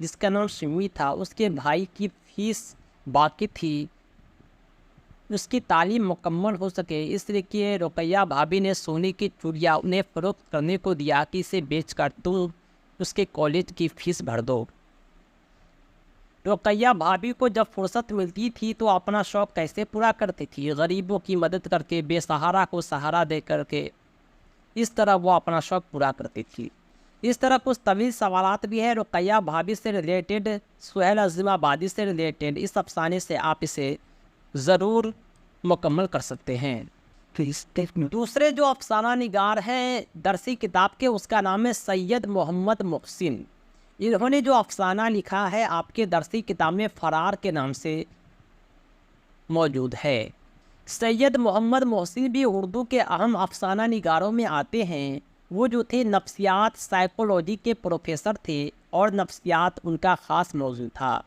جس کا نام شمی تھا، اس کے بھائی کی فیس باقی تھی، اس کی تعلیم مکمل ہو سکے، اس لیے کہ رقیہ بھابھی نے سونے کی چوڑیاں انہیں فروخت کرنے کو دیا کہ اسے بیچ کر تم اس کے کالج کی فیس بھر دو۔ رقیہ بھابھی کو جب فرصت ملتی تھی تو اپنا شوق کیسے پورا کرتی تھی؟ غریبوں کی مدد کر کے، بے سہارا کو سہارا دے کر کے، اس طرح وہ اپنا شوق پورا کرتی تھی۔ اس طرح کچھ طویل سوالات بھی ہیں رقیہ بھابھی سے ریلیٹڈ، سہیل عظیم آبادی سے ریلیٹڈ، اس افسانے سے آپ اسے ضرور مکمل کر سکتے ہیں۔ دوسرے جو افسانہ نگار ہیں درسی کتاب کے، اس کا نام ہے سید محمد محسن۔ انہوں نے جو افسانہ لکھا ہے آپ کے درسی کتاب میں فرار کے نام سے موجود ہے۔ سید محمد محسن بھی اردو کے اہم افسانہ نگاروں میں آتے ہیں۔ وہ جو تھے نفسیات سائیکولوجی کے پروفیسر تھے اور نفسیات ان کا خاص موضوع تھا۔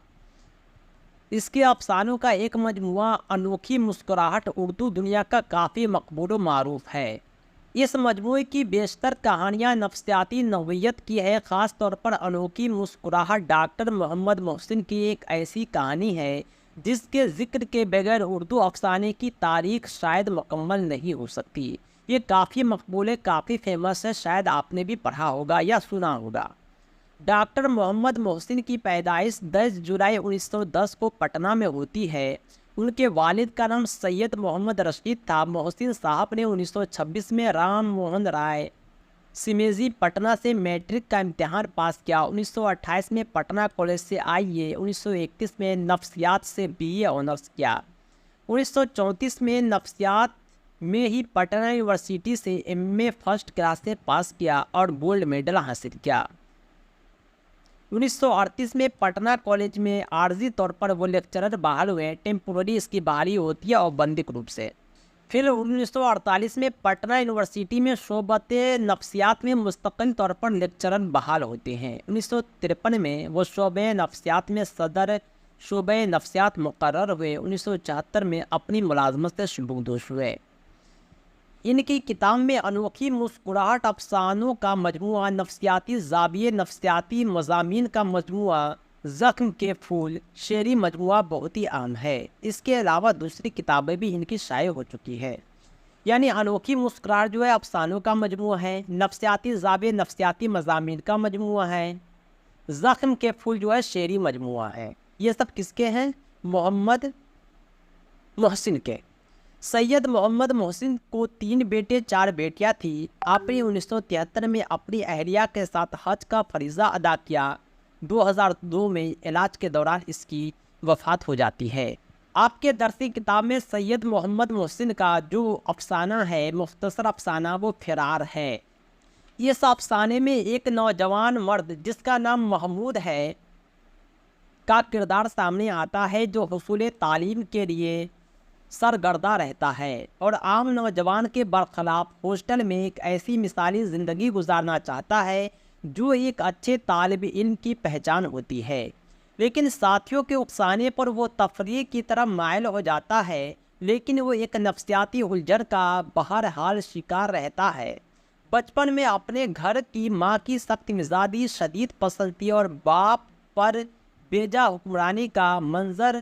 اس کے افسانوں کا ایک مجموعہ انوکھی مسکراہٹ اردو دنیا کا کافی مقبول و معروف ہے۔ اس مجموعے کی بیشتر کہانیاں نفسیاتی نوعیت کی ہے، خاص طور پر انوکھی مسکراہٹ ڈاکٹر محمد محسن کی ایک ایسی کہانی ہے جس کے ذکر کے بغیر اردو افسانے کی تاریخ شاید مکمل نہیں ہو سکتی۔ یہ کافی مقبول ہے، کافی فیمس ہے، شاید آپ نے بھی پڑھا ہوگا یا سنا ہوگا۔ ڈاکٹر محمد محسن کی پیدائش 10 جولائی 1910 کو پٹنہ میں ہوتی ہے۔ ان کے والد کا نام سید محمد رشید تھا۔ محسن صاحب نے 1926 میں رام موہن رائے سمیزی پٹنہ سے میٹرک کا امتحان پاس کیا۔ 1928 میں پٹنہ کالج سے IAA، 1931 میں نفسیات سے BA آنرس کیا۔ 1934 میں نفسیات میں ہی پٹنہ یونیورسٹی سے MA فرسٹ کلاس سے پاس کیا اور گولڈ میڈل حاصل کیا۔ 1938 میں پٹنہ کالج میں عارضی طور پر وہ لیکچرر بحال ہوئے، ٹیمپورری اس کی بحالی ہوتی ہے اور بندک روپ سے۔ پھر 1948 میں پٹنہ یونیورسٹی میں شعبۃ نفسیات میں مستقل طور پر لیکچرر بحال ہوتے ہیں۔ 1953 میں وہ شعبہ نفسیات میں صدر شعبہ نفسیات مقرر ہوئے۔ 1974 میں اپنی ملازمت سے شبودوش ہوئے۔ ان کی کتاب میں انوکھی مسکراہٹ افسانوں کا مجموعہ، نفسیاتی زاویے، نفسیاتی مضامین کا مجموعہ، زخم کے پھول، شعری مجموعہ بہت ہی عام ہے۔ اس کے علاوہ دوسری کتابیں بھی ان کی شائع ہو چکی ہے۔ یعنی انوکھی مسکراہٹ جو ہے افسانوں کا مجموعہ ہے، نفسیاتی زاویے نفسیاتی مضامین کا مجموعہ ہے، زخم کے پھول جو ہے شعری مجموعہ ہے۔ یہ سب کس کے ہیں؟ محمد محسن کے۔ سید محمد محسن کو 3 بیٹے 4 بیٹیاں تھیں۔ آپ نے 1973 میں اپنی اہلیہ کے ساتھ حج کا فریضہ ادا کیا۔ 2002 میں علاج کے دوران اس کی وفات ہو جاتی ہے۔ آپ کے درسی کتاب میں سید محمد محسن کا جو افسانہ ہے، مختصر افسانہ، وہ فرار ہے۔ اس افسانے میں ایک نوجوان مرد جس کا نام محمود ہے کا کردار سامنے آتا ہے، جو حصول تعلیم کے لیے سرگردہ رہتا ہے اور عام نوجوان کے برخلاف ہاسٹل میں ایک ایسی مثالی زندگی گزارنا چاہتا ہے جو ایک اچھے طالب علم کی پہچان ہوتی ہے، لیکن ساتھیوں کے اکسانے پر وہ تفریح کی طرف مائل ہو جاتا ہے، لیکن وہ ایک نفسیاتی الجھن کا بہرحال شکار رہتا ہے۔ بچپن میں اپنے گھر کی ماں کی سخت مزاجی، شدید پسندی اور باپ پر بیجا حکمرانی کا منظر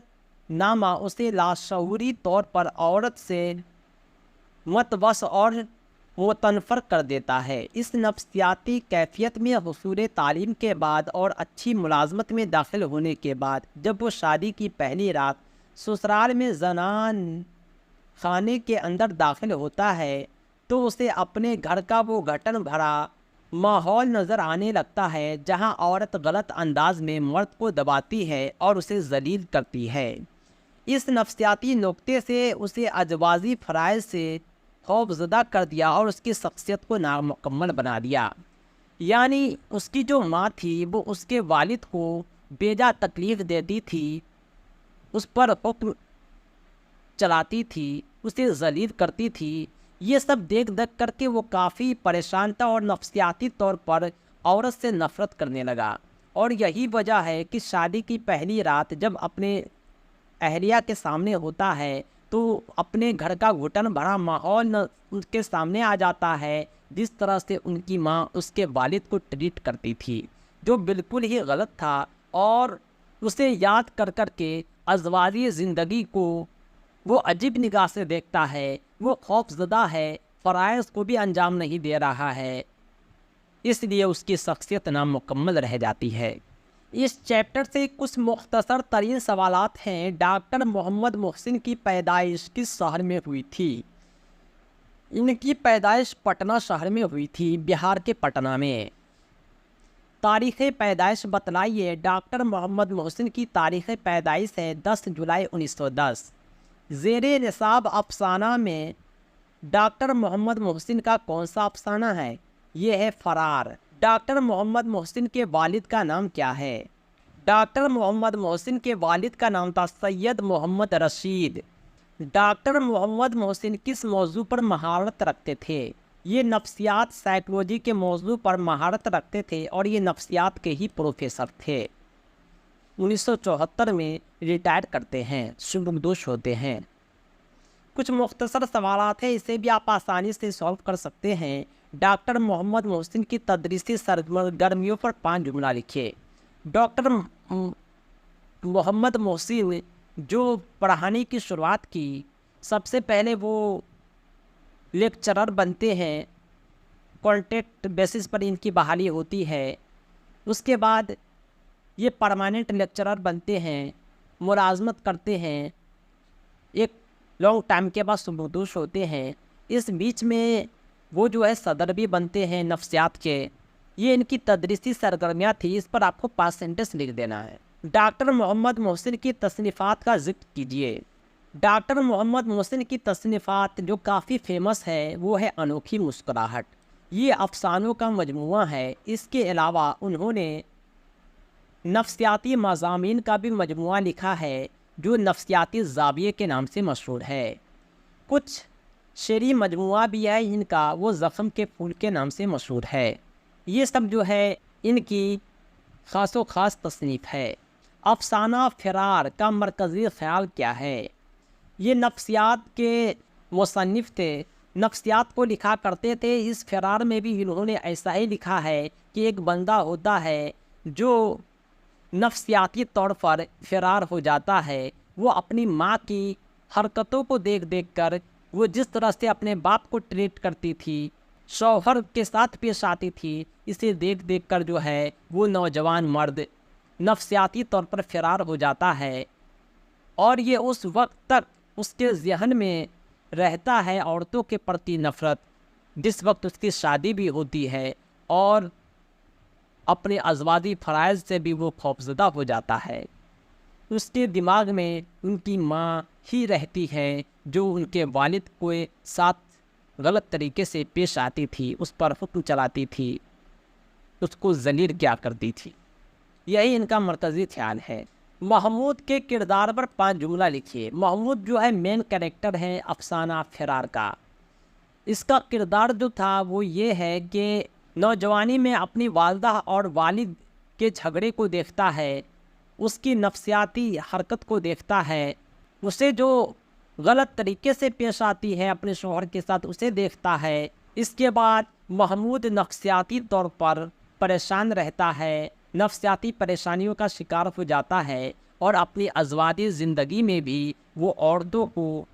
نامہ اسے لاشعوری طور پر عورت سے متوس اور متنفر کر دیتا ہے۔ اس نفسیاتی کیفیت میں حصول تعلیم کے بعد اور اچھی ملازمت میں داخل ہونے کے بعد جب وہ شادی کی پہلی رات سسرال میں زنان خانے کے اندر داخل ہوتا ہے تو اسے اپنے گھر کا وہ گھٹن بھرا ماحول نظر آنے لگتا ہے جہاں عورت غلط انداز میں مرد کو دباتی ہے اور اسے ذلیل کرتی ہے۔ اس نفسیاتی نقطے سے اسے ازواجی فرائض سے خوفزدہ کر دیا اور اس کی شخصیت کو نامکمل بنا دیا۔ یعنی اس کی جو ماں تھی وہ اس کے والد کو بیجا تکلیف دیتی تھی، اس پر حکم چلاتی تھی، اسے ذلیل کرتی تھی۔ یہ سب دیکھ کر کے وہ کافی پریشان تھا اور نفسیاتی طور پر عورت سے نفرت کرنے لگا، اور یہی وجہ ہے کہ شادی کی پہلی رات جب اپنے اہلیہ کے سامنے ہوتا ہے تو اپنے گھر کا گھٹن بھرا ماحول ان کے سامنے آ جاتا ہے، جس طرح سے ان کی ماں اس کے والد کو ٹریٹ کرتی تھی، جو بالکل ہی غلط تھا۔ اور اسے یاد کر کر کے ازواجی زندگی کو وہ عجیب نگاہ سے دیکھتا ہے، وہ خوف زدہ ہے، فرائض کو بھی انجام نہیں دے رہا ہے، اس لیے اس کی شخصیت نامکمل رہ جاتی ہے۔ اس چیپٹر سے کچھ مختصر ترین سوالات ہیں۔ ڈاکٹر محمد محسن کی پیدائش کس شہر میں ہوئی تھی؟ ان کی پیدائش پٹنہ شہر میں ہوئی تھی، بہار کے پٹنہ میں۔ تاریخ پیدائش بتلائیے۔ ڈاکٹر محمد محسن کی تاریخ پیدائش ہے 10 جولائی 1910۔ زیر نصاب افسانہ میں ڈاکٹر محمد محسن کا کون سا افسانہ ہے؟ یہ ہے فرار۔ ڈاکٹر محمد محسن کے والد کا نام کیا ہے؟ ڈاکٹر محمد محسن کے والد کا نام تھا سید محمد رشید۔ ڈاکٹر محمد محسن کس موضوع پر مہارت رکھتے تھے؟ یہ نفسیات سائیکلوجی کے موضوع پر مہارت رکھتے تھے اور یہ نفسیات کے ہی پروفیسر تھے۔ 1974 میں ریٹائر کرتے ہیں، سبکدوش ہوتے ہیں۔ کچھ مختصر سوالات ہیں، اسے بھی آپ آسانی سے سالو کر سکتے ہیں۔ ڈاکٹر محمد محسن کی تدریسی سرگرمیوں پر 5 جملہ لکھیے۔ ڈاکٹر محمد محسن جو پڑھانے کی شروعات کی، سب سے پہلے وہ لیکچرر بنتے ہیں، کانٹریکٹ بیسس پر ان کی بحالی ہوتی ہے۔ اس کے بعد یہ پرماننٹ لیکچرر بنتے ہیں، ملازمت کرتے ہیں، ایک لانگ ٹائم کے بعد سبکدوش ہوتے ہیں۔ اس بیچ میں وہ جو ہے صدر بھی بنتے ہیں نفسیات کے۔ یہ ان کی تدریسی سرگرمیاں تھی، اس پر آپ کو پاس سینٹنس لکھ دینا ہے۔ ڈاکٹر محمد محسن کی تصنیفات کا ذکر کیجیے۔ ڈاکٹر محمد محسن کی تصنیفات جو کافی فیمس ہے وہ ہے انوکھی مسکراہٹ۔ یہ افسانوں کا مجموعہ ہے۔ اس کے علاوہ انہوں نے نفسیاتی مضامین کا بھی مجموعہ لکھا ہے جو نفسیاتی زاویے کے نام سے مشہور ہے۔ کچھ شعری مجموعہ بھی ہے ان کا، وہ زخم کے پھول کے نام سے مشہور ہے۔ یہ سب جو ہے ان کی خاص و خاص تصنیف ہے۔ افسانہ فرار کا مرکزی خیال کیا ہے؟ یہ نفسیات کے مصنف تھے، نفسیات کو لکھا کرتے تھے۔ اس فرار میں بھی انہوں نے ایسا ہی لکھا ہے کہ ایک بندہ ہوتا ہے جو نفسیاتی طور پر فرار ہو جاتا ہے۔ وہ اپنی ماں کی حرکتوں کو دیکھ دیکھ کر، وہ جس طرح سے اپنے باپ کو ٹریٹ کرتی تھی، شوہر کے ساتھ پیش آتی تھی، اسے دیکھ دیکھ کر جو ہے وہ نوجوان مرد نفسیاتی طور پر فرار ہو جاتا ہے، اور یہ اس وقت تک اس کے ذہن میں رہتا ہے عورتوں کے پرتی نفرت، جس وقت اس کی شادی بھی ہوتی ہے، اور اپنے ازواجی فرائض سے بھی وہ خوفزدہ ہو جاتا ہے۔ اس کے دماغ میں ان کی ماں ہی رہتی ہے جو ان کے والد کو ساتھ غلط طریقے سے پیش آتی تھی، اس پر حکم چلاتی تھی، اس کو ذلیل کیا کرتی تھی۔ یہی ان کا مرکزی خیال ہے۔ محمود کے کردار پر 5 جملہ لکھیے۔ محمود جو ہے مین کریکٹر ہے افسانہ فرار کا۔ اس کا کردار جو تھا وہ یہ ہے کہ نوجوانی میں اپنی والدہ اور والد کے جھگڑے کو دیکھتا ہے، اس کی نفسیاتی حرکت کو دیکھتا ہے، اسے جو غلط طریقے سے پیش آتی ہے اپنے شوہر کے ساتھ اسے دیکھتا ہے۔ اس کے بعد محمود نفسیاتی طور پر پریشان رہتا ہے، نفسیاتی پریشانیوں کا شکار ہو جاتا ہے، اور اپنی ازواجی زندگی میں بھی وہ عورتوں کو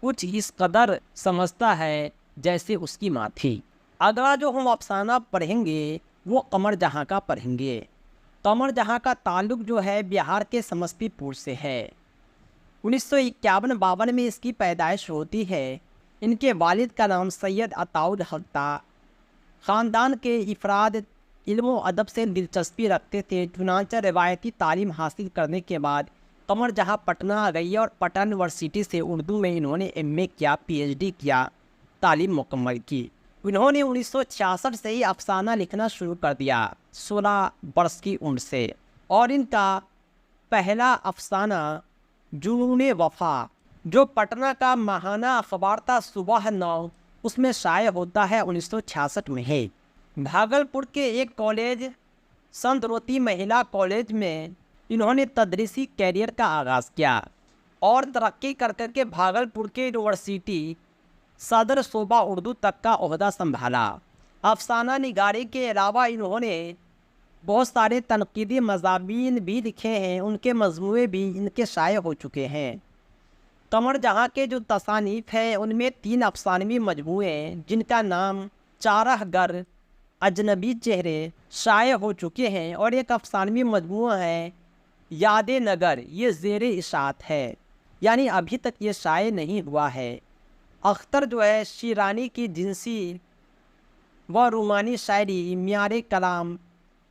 کچھ اس قدر سمجھتا ہے جیسے اس کی ماں تھی۔ اگلا جو ہم افسانہ پڑھیں گے وہ قمر جہاں کا پڑھیں گے۔ قمر جہاں کا تعلق جو ہے بہار کے سمستی پور سے ہے۔ 1951-52 میں اس کی پیدائش ہوتی ہے۔ ان کے والد کا نام سید عطاء الحق تھا۔ خاندان کے افراد علم و ادب سے دلچسپی رکھتے تھے، چنانچہ روایتی تعلیم حاصل کرنے کے بعد قمر جہاں پٹنہ آ گئی اور پٹنہ یونیورسٹی سے اردو میں انہوں نے ایم اے کیا، پی ایچ ڈی کیا، تعلیم مکمل کی۔ انہوں نے 1966 سے ہی افسانہ لکھنا شروع کر دیا، 16 برس کی عمر سے، اور ان کا پہلا افسانہ جنون وفا جو پٹنہ کا ماہانہ اخبار تھا صبح 9، اس میں شائع ہوتا ہے 1966 میں ہے۔ بھاگلپور کے ایک کالج سندروتی مہیلا کالج میں انہوں نے تدریسی کیریئر کا آغاز کیا اور ترقی کر کر کے بھاگلپور کے یونیورسٹی صدر صوبہ اردو تک کا عہدہ سنبھالا۔ افسانہ نگاری کے علاوہ انہوں نے بہت سارے تنقیدی مضامین بھی لکھے ہیں، ان کے مجموعے بھی ان کے شائع ہو چکے ہیں۔ قمر جہاں کے جو تصانیف ہیں ان میں 3 افسانوی مجموعے ہیں جن کا نام چارہ گر، اجنبی چہرے شائع ہو چکے ہیں، اور ایک افسانوی مجموعہ ہے یاد نگر، یہ زیر اشاعت ہے، یعنی ابھی تک یہ شائع نہیں ہوا ہے۔ اختر جو ہے شیرانی کی جنسی و رومانی شاعری، معیار کلام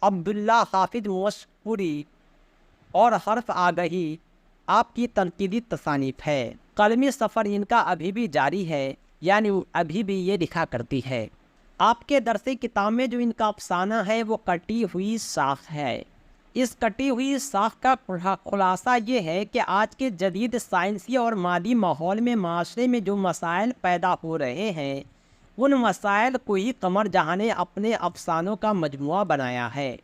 عبداللہ حافظ مشکوری اور حرف آگہی آپ کی تنقیدی تصانیف ہے۔ قلمی سفر ان کا ابھی بھی جاری ہے، یعنی ابھی بھی یہ لکھا کرتی ہے۔ آپ کے درس کتاب میں جو ان کا افسانہ ہے وہ کٹی ہوئی ساکھ ہے۔ اس کٹی ہوئی ساکھ کا خلاصہ یہ ہے کہ آج کے جدید سائنسی اور مادی ماحول میں معاشرے میں جو مسائل پیدا ہو رہے ہیں ان مسائل کو ہی قمر جہاں نے اپنے افسانوں کا مجموعہ بنایا ہے۔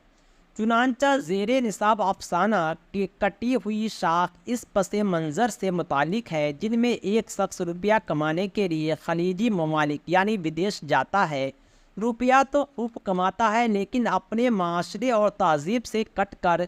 چنانچہ زیر نصاب افسانہ کی کٹی ہوئی شاخ اس پس منظر سے متعلق ہے جن میں ایک شخص روپیہ کمانے کے لیے خلیجی ممالک یعنی ودیش جاتا ہے۔ روپیہ تو خوب کماتا ہے لیکن اپنے معاشرے اور تہذیب سے کٹ کر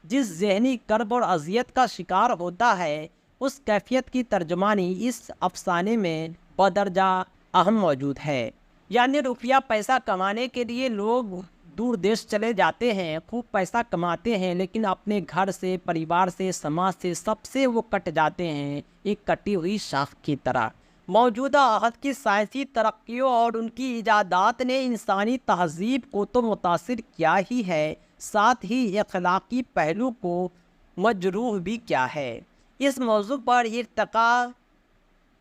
جس ذہنی کرب اور اذیت کا شکار ہوتا ہے اس کیفیت کی ترجمانی اس افسانے میں بدرجہ اہم موجود ہے۔ یعنی روپیہ پیسہ کمانے کے لیے لوگ دور دیش چلے جاتے ہیں، خوب پیسہ کماتے ہیں، لیکن اپنے گھر سے، پریوار سے، سماج سے، سب سے وہ کٹ جاتے ہیں، ایک کٹی ہوئی شاخ کی طرح۔ موجودہ عہد کی سائنسی ترقیوں اور ان کی ایجادات نے انسانی تہذیب کو تو متاثر کیا ہی ہے، ساتھ ہی اخلاقی پہلو کو مجروح بھی کیا ہے۔ اس موضوع پر ارتقاء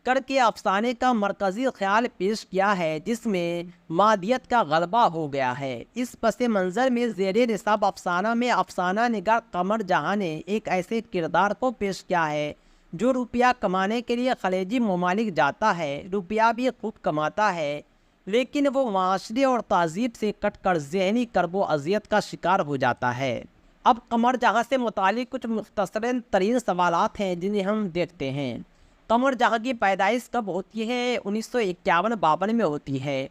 کر کے افسانے کا مرکزی خیال پیش کیا ہے جس میں مادیت کا غلبہ ہو گیا ہے۔ اس پس منظر میں زیر نصاب افسانہ میں افسانہ نگار قمر جہاں نے ایک ایسے کردار کو پیش کیا ہے جو روپیہ کمانے کے لیے خلیجی ممالک جاتا ہے، روپیہ بھی خوب کماتا ہے لیکن وہ معاشرے اور تہذیب سے کٹ کر ذہنی کرب و اذیت کا شکار ہو جاتا ہے۔ اب قمر جہاں سے متعلق کچھ مختصر ترین سوالات ہیں جنہیں ہم دیکھتے ہیں۔ قمر جہاں کی پیدائش کب ہوتی ہے؟ 1951-52 میں ہوتی ہے۔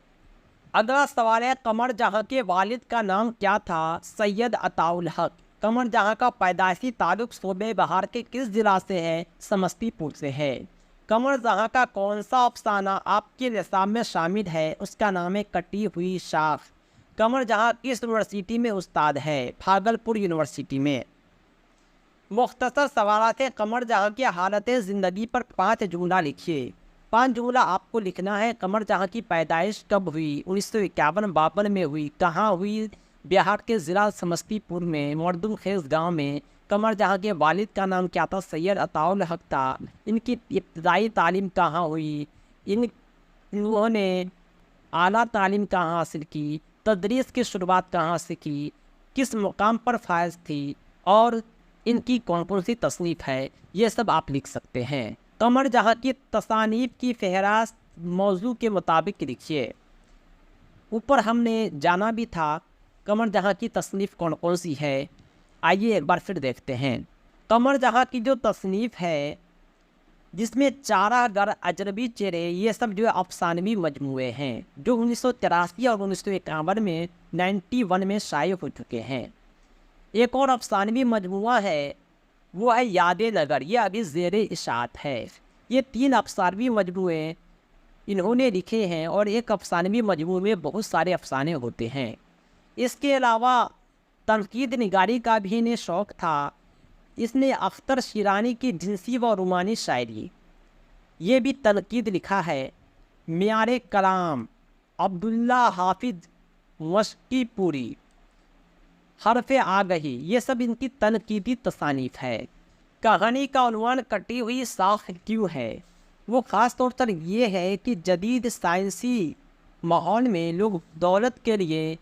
اگلا سوال ہے قمر جہاں کے والد کا نام کیا تھا؟ سید عطاء الحق۔ قمر جہاں کا پیدائشی تعلق صوبہ بہار کے کس ضلع سے ہے؟ سمستی پور سے ہے۔ قمر جہاں کا کون سا افسانہ آپ کے نصاب میں شامل ہے؟ اس کا نام ہے کٹی ہوئی شاخ۔ قمر جہاں کس یونیورسٹی میں استاد ہے؟ بھاگلپور یونیورسٹی میں۔ مختصر سوالات ہیں۔ قمر جہاں کی حالت زندگی پر 5 جملہ لکھیے۔ 5 جملہ آپ کو لکھنا ہے۔ قمر جہاں کی پیدائش کب ہوئی؟ 1951-52 میں ہوئی۔ کہاں ہوئی؟ بہار کے ضلع سمستی پور میں مردم خیز گاؤں میں۔ قمر جہاں کے والد کا نام کیا تھا؟ سید عطاء الحق تھا۔ ان کی ابتدائی تعلیم کہاں ہوئی؟ انہوں نے اعلیٰ تعلیم کہاں حاصل کی؟ تدریس کی شروعات کہاں سے کی؟ کس مقام پر فائز تھی؟ اور ان کی کون کون سی تصنیف ہے؟ یہ سب آپ لکھ سکتے ہیں۔ قمر جہاں کی تصانیف کی فہرست موضوع کے مطابق لکھیے۔ اوپر ہم نے جانا بھی تھا قمر جہاں کی تصنیف کون کون سی ہے، آئیے ایک بار پھر دیکھتے ہیں۔ قمر جہاں کی جو تصنیف ہے جس میں چارہ گر، اجنبی چہرے، یہ سب جو افسانوی مجموعے ہیں جو 1983 اور 1951 میں 91 میں شائع ہو چکے ہیں۔ ایک اور افسانوی مجموعہ ہے وہ ہے یاد نگر، یہ ابھی زیر اشاعت ہے۔ یہ 3 افسانوی مجموعے انہوں نے لکھے ہیں اور ایک افسانوی مجموعے میں بہت سارے افسانے ہوتے ہیں۔ اس کے علاوہ تنقید نگاری کا بھی انہیں شوق تھا۔ اس نے اختر شیرانی کی جنسی و رومانی شاعری، یہ بھی تنقید لکھا ہے۔ معیار کلام عبداللہ حافظ مشکی پوری، حرف آگہی، یہ سب ان کی تنقیدی تصانیف ہے۔ کہانی کا عنوان کٹی ہوئی ساخ کیوں ہے؟ وہ خاص طور پر یہ ہے کہ جدید سائنسی ماحول میں لوگ دولت کے لیے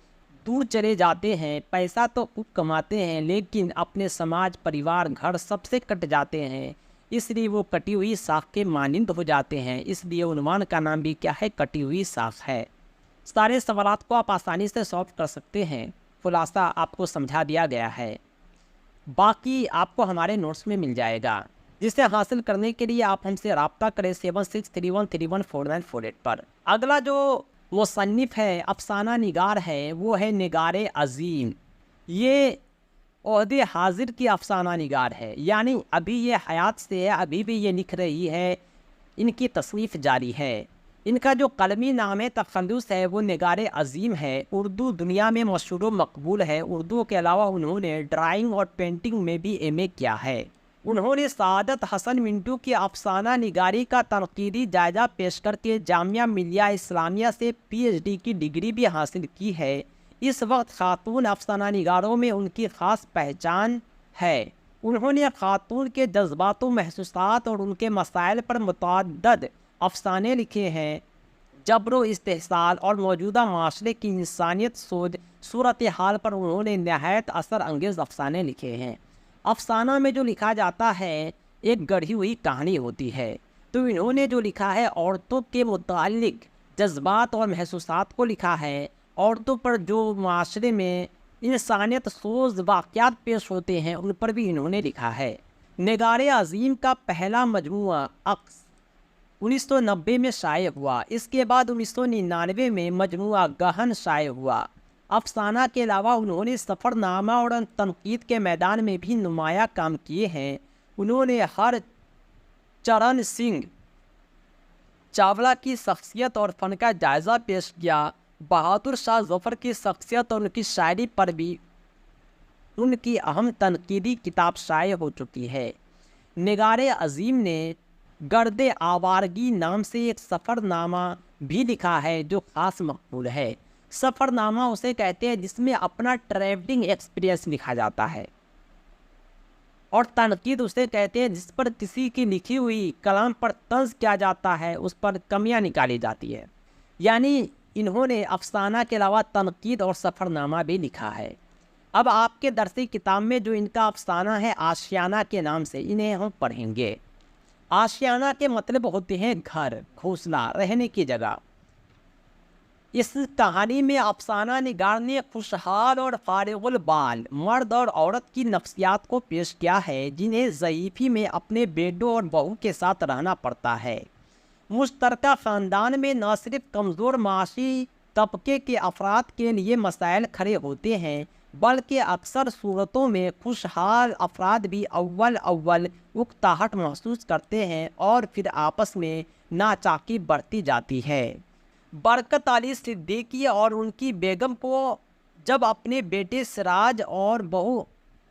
دور چلے جاتے ہیں، پیسہ تو خوب کماتے ہیں لیکن اپنے سماج، پریوار، گھر سب سے کٹ جاتے ہیں، اس لیے وہ کٹی ہوئی ساخ کے مانند ہو جاتے ہیں۔ اس لیے عنوان کا نام بھی کیا ہے؟ کٹی ہوئی ساخ ہے۔ سارے سوالات کو آپ آسانی سے سالو کر سکتے ہیں، خلاصہ آپ کو سمجھا دیا گیا ہے، باقی آپ کو ہمارے نوٹس میں مل جائے گا، جسے حاصل کرنے کے لیے آپ ہم سے رابطہ کریں 7631314948 پر۔ اگلا جو مصنف ہے، افسانہ نگار ہے، وہ ہے نگار عظیم۔ یہ عہدے حاضر کی افسانہ نگار ہے، یعنی ابھی یہ حیات سے ہے، ابھی بھی یہ لکھ رہی ہے، ان کی تصنیف جاری ہے۔ ان کا جو قلمی نام تخلص ہے وہ نگار عظیم ہے۔ اردو دنیا میں مشہور و مقبول ہے۔ اردو کے علاوہ انہوں نے ڈرائنگ اور پینٹنگ میں بھی ایم اے کیا ہے۔ انہوں نے سعادت حسن منٹو کی افسانہ نگاری کا تنقیدی جائزہ پیش کر کے جامعہ ملیہ اسلامیہ سے پی ایچ ڈی کی ڈگری بھی حاصل کی ہے۔ اس وقت خاتون افسانہ نگاروں میں ان کی خاص پہچان ہے۔ انہوں نے خاتون کے جذبات و محسوسات اور ان کے مسائل پر متعدد افسانے لکھے ہیں۔ جبر و استحصال اور موجودہ معاشرے کی انسانیت سوچ صورتحال پر انہوں نے نہایت اثر انگیز افسانے لکھے ہیں۔ افسانہ میں جو لکھا جاتا ہے ایک گڑھی ہوئی کہانی ہوتی ہے، تو انہوں نے جو لکھا ہے عورتوں کے متعلق جذبات اور محسوسات کو لکھا ہے۔ عورتوں پر جو معاشرے میں انسانیت سوز واقعات پیش ہوتے ہیں ان پر بھی انہوں نے لکھا ہے۔ نگار عظیم کا پہلا مجموعہ عکس 1990 میں شائع ہوا۔ اس کے بعد 1999 میں مجموعہ گہن شائع ہوا۔ افسانہ کے علاوہ انہوں نے سفر نامہ اور تنقید کے میدان میں بھی نمایاں کام کیے ہیں۔ انہوں نے ہر چرن سنگھ چاولہ کی شخصیت اور فن کا جائزہ پیش کیا۔ بہادر شاہ ظفر کی شخصیت اور ان کی شاعری پر بھی ان کی اہم تنقیدی کتاب شائع ہو چکی ہے۔ نگار عظیم نے گرد آوارگی نام سے ایک سفر نامہ بھی لکھا ہے جو خاص مقبول ہے۔ سفر نامہ اسے کہتے ہیں جس میں اپنا ٹریولنگ ایکسپیرینس لکھا جاتا ہے، اور تنقید اسے کہتے ہیں جس پر کسی کی لکھی ہوئی کلام پر طنز کیا جاتا ہے، اس پر کمیاں نکالی جاتی ہے۔ یعنی انہوں نے افسانہ کے علاوہ تنقید اور سفر نامہ بھی لکھا ہے۔ اب آپ کے درسی کتاب میں جو ان کا افسانہ ہے آشیانہ کے نام سے، انہیں ہم پڑھیں گے۔ آشیانہ کے مطلب ہوتے ہیں گھر، گھونسلہ، رہنے کی جگہ۔ اس کہانی میں افسانہ نگار نے خوشحال اور فارغ البال مرد اور عورت کی نفسیات کو پیش کیا ہے جنہیں ضعیفی میں اپنے بیٹوں اور بہو کے ساتھ رہنا پڑتا ہے۔ مشترکہ خاندان میں نہ صرف کمزور معاشی طبقے کے افراد کے لیے مسائل کھڑے ہوتے ہیں بلکہ اکثر صورتوں میں خوشحال افراد بھی اول اکتاہٹ محسوس کرتے ہیں اور پھر آپس میں ناچاکی بڑھتی جاتی ہے۔ برکت علی صدیقی اور ان کی بیگم کو جب اپنے بیٹے سراج اور بہو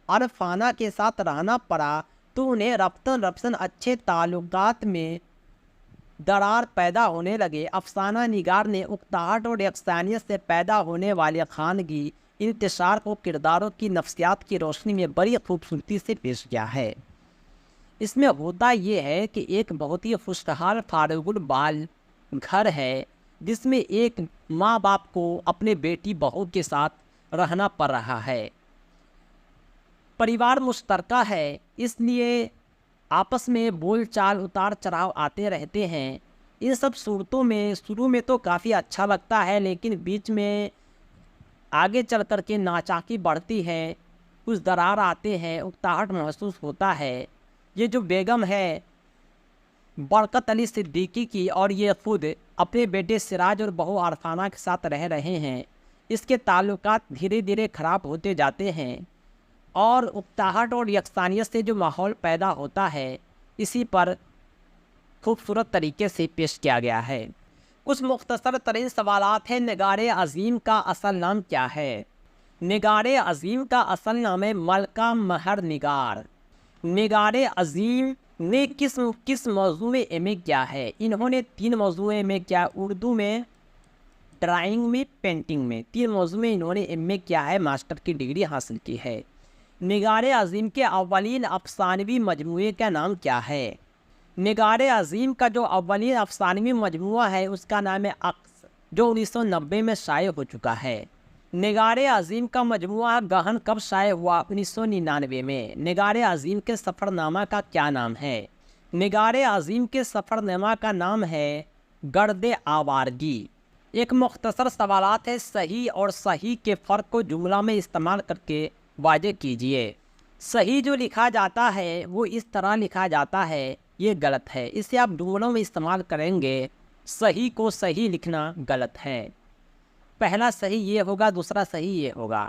عرفانہ کے ساتھ رہنا پڑا تو انہیں رفتاً اچھے تعلقات میں درار پیدا ہونے لگے۔ افسانہ نگار نے اکتاہٹ اور یکسانیت سے پیدا ہونے والے خانگی انتشار کو کرداروں کی نفسیات کی روشنی میں بڑی خوبصورتی سے پیش کیا ہے۔ اس میں ہوتا یہ ہے کہ ایک بہت ہی خوشحال فارغ البال گھر ہے جس میں ایک ماں باپ کو اپنے بیٹی بہو کے ساتھ رہنا پڑ رہا ہے۔ پریوار مشترکہ ہے، اس لیے آپس میں بول چال اتار چڑھاؤ آتے رہتے ہیں۔ ان سب صورتوں میں شروع میں تو کافی اچھا لگتا ہے، لیکن بیچ میں آگے چل کر کے ناچاکی بڑھتی ہے، کچھ درار آتے ہیں، اکتاہٹ محسوس ہوتا ہے۔ یہ جو بیگم ہے برکت علی صدیقی کی، اور یہ خود اپنے بیٹے سراج اور بہو عرفانہ کے ساتھ رہ رہے ہیں، اس کے تعلقات دھیرے دھیرے خراب ہوتے جاتے ہیں، اور اکتاہٹ اور یکسانیت سے جو ماحول پیدا ہوتا ہے اسی پر خوبصورت طریقے سے پیش کیا گیا ہے۔ کچھ مختصر ترین سوالات ہیں۔ نگار عظیم کا اصل نام کیا ہے؟ نگار عظیم کا اصل نام ہے ملکہ مہر نگار۔ نگار عظیم نے کس موضوع میں ایم اے کیا ہے؟ انہوں نے 3 موضوع میں ایم اے کیا، اردو میں، ڈرائنگ میں، پینٹنگ میں، 3 موضوع میں انہوں نے ایم اے کیا ہے، ماسٹر کی ڈگری حاصل کی ہے۔ نگار عظیم کے اولین افسانوی مجموعے کا نام کیا ہے؟ نگار عظیم کا جو اولین افسانوی مجموعہ ہے اس کا نام ہے عکس، جو 1990 میں شائع ہو چکا ہے۔ نگار عظیم کا مجموعہ گہن کب شائع ہوا؟ 1999 میں۔ نگار عظیم کے سفر نامہ کا کیا نام ہے؟ نگار عظیم کے سفر نامہ کا نام ہے گرد آوارگی۔ ایک مختصر سوالات ہے، صحیح اور صحیح کے فرق کو جملہ میں استعمال کر کے واضح کیجیے۔ صحیح جو لکھا جاتا ہے وہ اس طرح لکھا جاتا ہے، یہ غلط ہے، اسے آپ جملوں میں استعمال کریں گے۔ صحیح کو صحیح لکھنا غلط ہے، پہلا صحیح یہ ہوگا، دوسرا صحیح یہ ہوگا۔